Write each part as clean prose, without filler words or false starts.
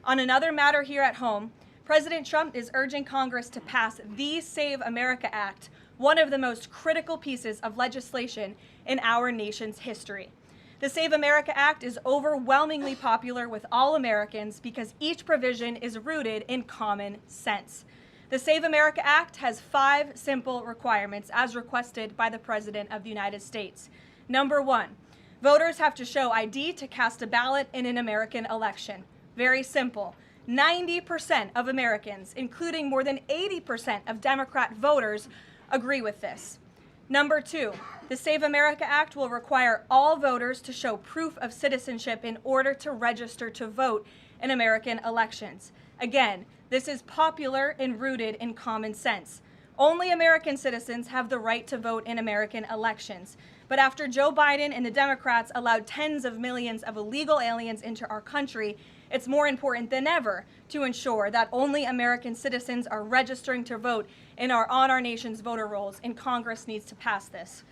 On another matter here at home, President Trump is urging Congress to pass the Save America Act, one of the most critical pieces of legislation in our nation's history. The Save America Act is overwhelmingly popular with all Americans because each provision is rooted in common sense. The Save America Act has 5 simple requirements as requested by the President of the United States. Number 1, voters have to show ID to cast a ballot in an American election. Very simple. 90% of Americans, including more than 80% of Democrat voters, agree with this. Number 2, the Save America Act will require all voters to show proof of citizenship in order to register to vote in American elections. Again, this is popular and rooted in common sense. Only American citizens have the right to vote in American elections. But after Joe Biden and the Democrats allowed tens of millions of illegal aliens into our country, it's more important than ever to ensure that only American citizens are registering to vote on our nation's voter rolls, and Congress needs to pass this.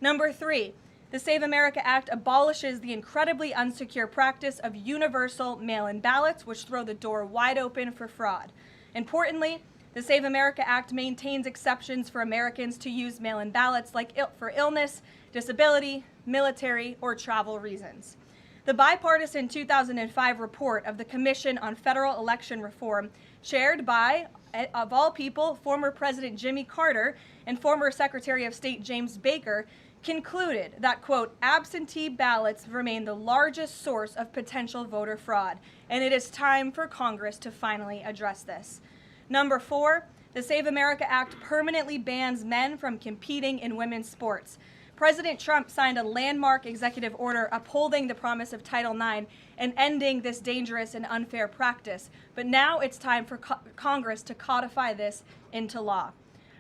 Number 3, the Save America Act abolishes the incredibly unsecure practice of universal mail-in ballots, which throw the door wide open for fraud. Importantly, the Save America Act maintains exceptions for Americans to use mail-in ballots for illness, disability, military, or travel reasons. The bipartisan 2005 report of the Commission on Federal Election Reform, chaired by, of all people, former President Jimmy Carter and former Secretary of State James Baker, concluded that, quote, absentee ballots remain the largest source of potential voter fraud, and it is time for Congress to finally address this. Number 4, the Save America Act permanently bans men from competing in women's sports. President Trump signed a landmark executive order upholding the promise of Title IX and ending this dangerous and unfair practice. But now it's time for Congress to codify this into law.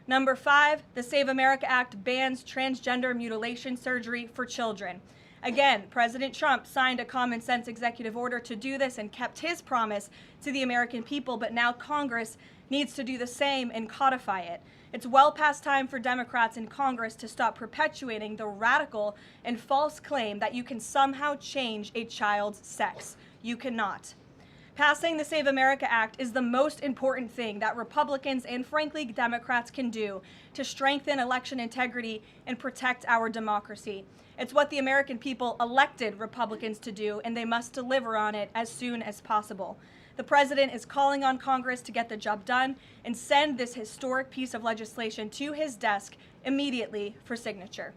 Number 5, the Save America Act bans transgender mutilation surgery for children. Again, President Trump signed a common sense executive order to do this and kept his promise to the American people, but now Congress needs to do the same and codify it. It's well past time for Democrats in Congress to stop perpetuating the radical and false claim that you can somehow change a child's sex. You cannot. Passing the Save America Act is the most important thing that Republicans and, frankly, Democrats can do to strengthen election integrity and protect our democracy. It's what the American people elected Republicans to do, and they must deliver on it as soon as possible. The President is calling on Congress to get the job done and send this historic piece of legislation to his desk immediately for signature.